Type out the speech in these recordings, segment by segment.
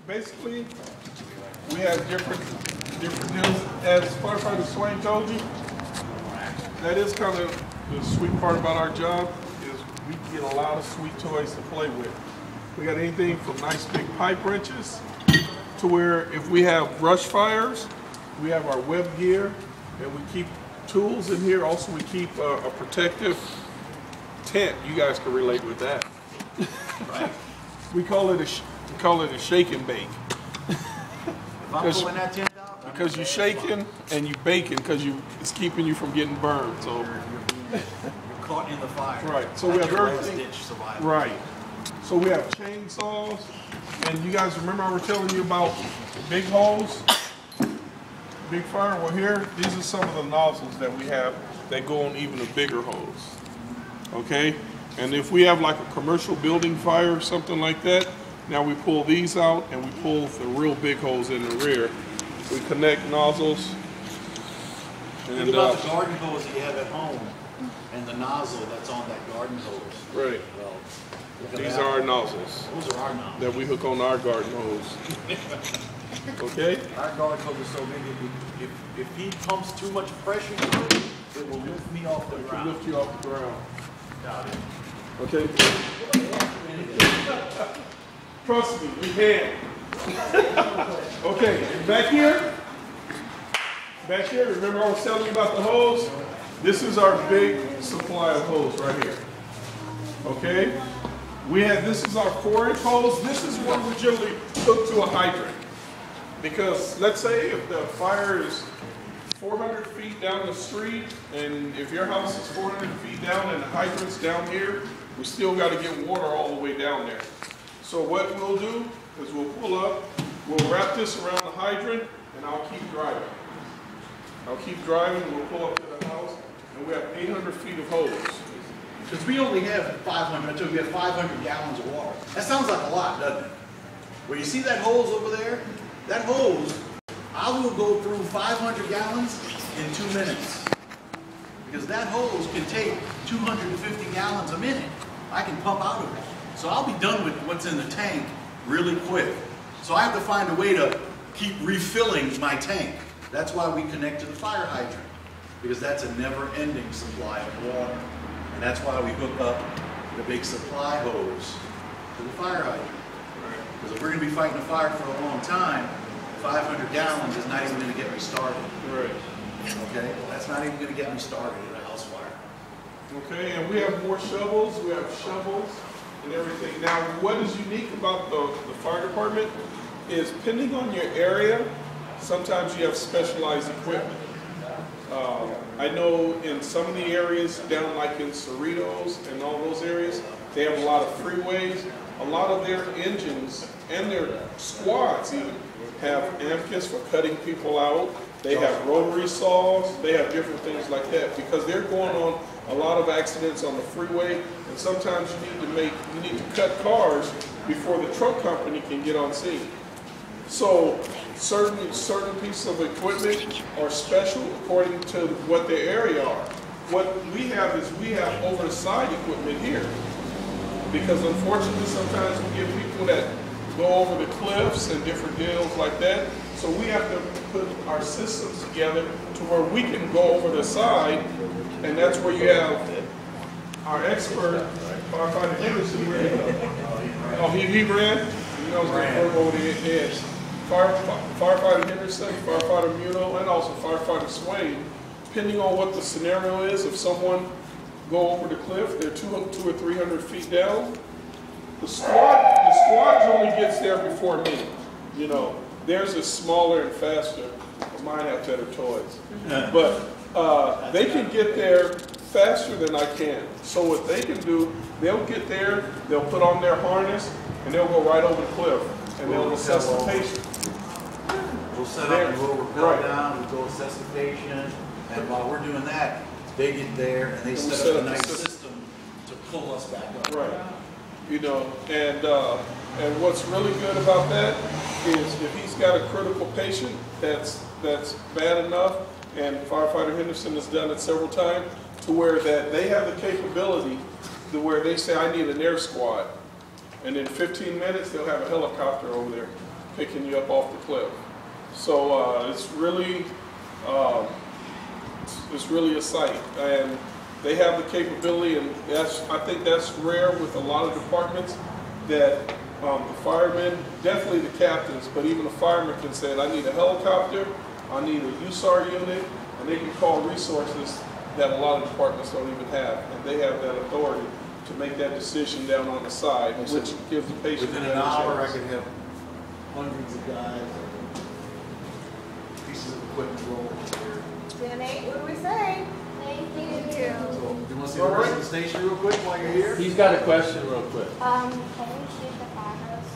basically, we have different deals. As Firefighter Swain told you, that is kind of the sweet part about our job, is we get a lot of sweet toys to play with. We got anything from nice big pipe wrenches to where if we have brush fires, we have our web gear, and we keep tools in here. Also, we keep a protective tent. You guys can relate with that. Right. We call it a shake and bake. If I'm pulling that tent out, because you're shaking and you baking because it's keeping you from getting burned. So you're caught in the fire. Right. So that's we have your everything. last ditch survival. Right. So we have chainsaws, and you guys remember I was telling you about big holes, big fire. Well, here these are some of the nozzles that we have that go on even the bigger hose. Okay. And if we have like a commercial building fire or something like that, now we pull these out and we pull the real big hose in the rear. We connect nozzles. Think about the garden hose that you have at home and the nozzle that's on that garden hose. Right. Well, these are our nozzles. Those are our nozzles. That we hook on our garden hose. Okay? Our garden hose is so big, if he pumps too much pressure into it, it will lift me off the ground. Lift you off the ground. Got it. Okay? Trust me, we can. Okay, and back here, remember I was telling you about the hose? This is our big supply of hose right here. Okay? This is our 4-inch hose. This is what we generally hook to a hydrant. Because let's say if the fire is 400 feet down the street, and if your house is 400 feet down and the hydrant's down here, we still got to get water all the way down there. So what we'll do is we'll pull up, we'll wrap this around the hydrant, and I'll keep driving. We'll pull up to the house, and we have 800 feet of hose. Because we only have 500, so we have 500 gallons of water. That sounds like a lot, doesn't it? Well, you see that hose over there? That hose, I will go through 500 gallons in 2 minutes. Because that hose can take 250 gallons a minute. I can pump out of it. So I'll be done with what's in the tank really quick. So I have to find a way to keep refilling my tank. That's why we connect to the fire hydrant, because that's a never-ending supply of water. And that's why we hook up the big supply hose to the fire hydrant. Because if we're going to be fighting a fire for a long time, 500 gallons is not even going to get me started. Right. Okay? That's not even going to get me started in a house fire. Okay, and we have more shovels. We have shovels and everything. Now, what is unique about the fire department is, depending on your area, sometimes you have specialized equipment. I know in some of the areas down like in Cerritos and all those areas, they have a lot of freeways. A lot of their engines and their squads even have amphicas for cutting people out. They have rotary saws. They have different things like that because they're going on a lot of accidents on the freeway, and sometimes you need to cut cars before the truck company can get on scene. So certain pieces of equipment are special according to what their area are. What we have is we have over the side equipment here, because unfortunately sometimes we get people that go over the cliffs and different deals like that. So we have to put our systems together to where we can go over the side, and that's where you have our expert, Firefighter Henderson. Oh, he ran? You know, over the edge. Firefighter Henderson, Firefighter Muno, and also Firefighter Swain. Depending on what the scenario is, if someone go over the cliff, they're 200 or 300 feet down. The squad generally gets there before me. You know, theirs is smaller and faster. Mine have better toys, but they can get there faster than I can. So what they can do, they'll get there, they'll put on their harness, and they'll go right over the cliff, and they'll assess the patient. We'll set up and we'll rappel down, we'll go assess the patient, and while we're doing that, they get there and they set up a nice system to pull us back up. Right. You know, and what's really good about that is if he's got a critical patient that's bad enough, and Firefighter Henderson has done it several times, to where that they have the capability to where they say, I need an air squad. And in 15 minutes, they'll have a helicopter over there picking you up off the cliff. So it's really a sight, and they have the capability, and I think that's rare with a lot of departments, that the firemen, definitely the captains, but even the firemen can say, I need a helicopter, I need a USAR unit, and they can call resources that a lot of departments don't even have, and they have that authority to make that decision down on the side, which gives the patient within an hour. I could have hundreds of guys, pieces of equipment rolling here. Nate, what do we say? Thank you. So, you want to see the rest of the station real quick while you're here? He's got a question real quick. Can we shoot the firehouse?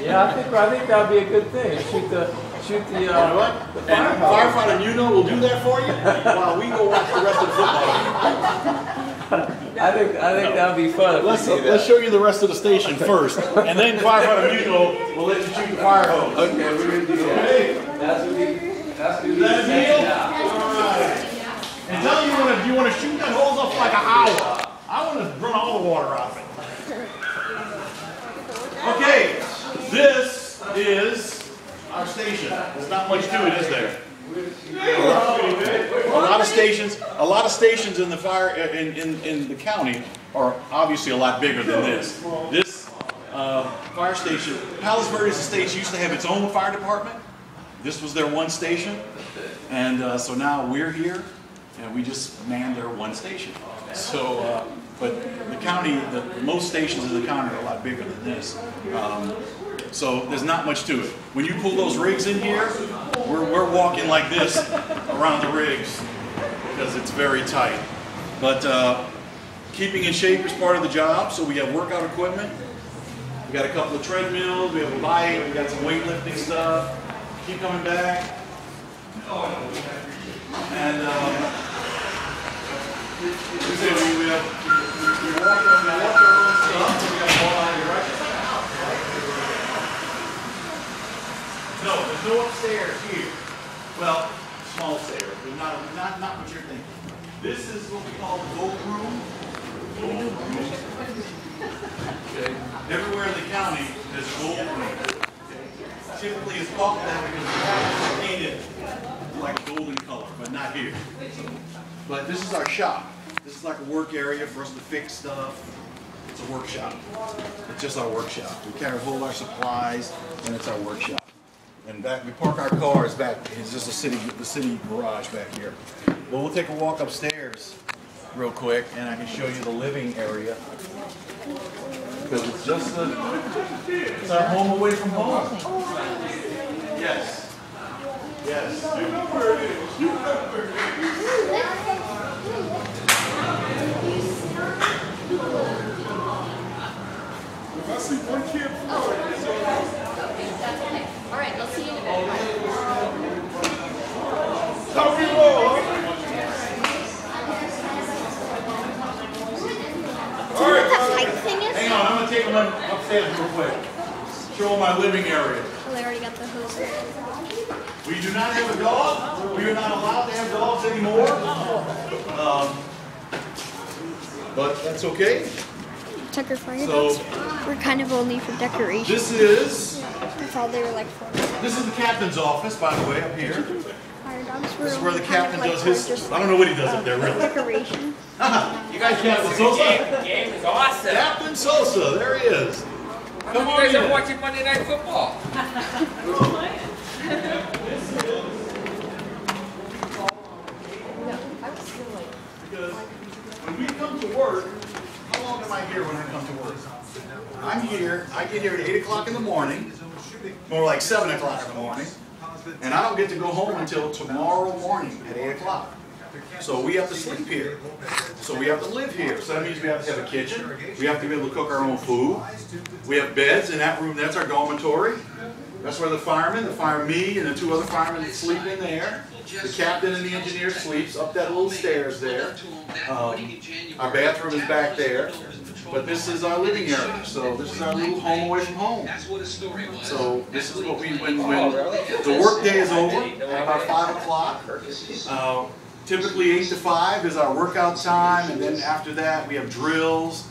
Yeah, I think that'd be a good thing. Shoot the You know what? And firefighter Nuno will do that for you while we go watch the rest of the football game. I think that'd be fun. Let's show you the rest of the station first, and then firefighter Nuno will let you shoot the fire hose. Okay, we're gonna do that. That's gonna be the second half. And tell me if you want to shoot that hose off like a owl. I want to run all the water out of it. Okay, this is our station. There's not much to it, is there? A lot of stations in the fire in the county are obviously a lot bigger than this. This fire station, Palos Verdes Estates used to have its own fire department. This was their one station, and so now we're here, and we just man their one station. So, but the county, most stations in the county are a lot bigger than this. So there's not much to it. When you pull those rigs in here, we're walking like this around the rigs because it's very tight. But keeping in shape is part of the job, so we have workout equipment. We got a couple of treadmills, we have a bike, we got some weightlifting stuff. Keep coming back. And we walk our own stuff, so we got a line direction. No, there's no upstairs here. Well, small stairs, but not what you're thinking. This is what we call the gold room. Okay. Everywhere in the county, there's a gold room. Typically, it's called that because it's painted like golden color, but not here. But this is our shop. This is like a work area for us to fix stuff. It's a workshop. It's just our workshop. We kind of hold our supplies, and it's our workshop. And back, we park our cars back. It's just the city garage back here. But we'll take a walk upstairs real quick, and I can show you the living area. Because it's just it's our home away from home. Yes. Yes. If I see one kid, That's okay. All right, I'll see you in a minute. how we roll, huh? All right. What the height thing is? Hang on, I'm going to take them upstairs real quick. Show them my living area. Well, they already got the hose. We do not have a dog. We are not allowed to have dogs anymore. But that's okay. Tucker fire So- dogs were kind of only for decoration. This is That's all they were like for. the captain's office, by the way, up here. Fire dogs were This is where the only kind of captain like does for his. just I don't know what he does up there, really. decoration. You guys Captain Sosa? Game is awesome. Captain Sosa, there he is. Come You on guys are in. watching Monday Night Football. Because when we come to work, how long am I here when I come to work? I'm here, I get here at 8 o'clock in the morning, more like 7 o'clock in the morning, and I don't get to go home until tomorrow morning at 8 o'clock. So we have to sleep here. So we have to live here. So that means we have to have a kitchen. We have to be able to cook our own food. We have beds in that room. That's our dormitory. That's where me, and the 2 other firemen sleep in there. The captain and the engineer sleeps up that little stairs there. Our bathroom is back there. But this is our living area. So this is our little home away from home. So this is what when the work day is over, at about 5 o'clock. Typically 8 to 5 is our workout time, and then after that we have drills.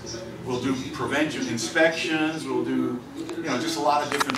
We'll do preventive inspections. We'll do, just a lot of different things.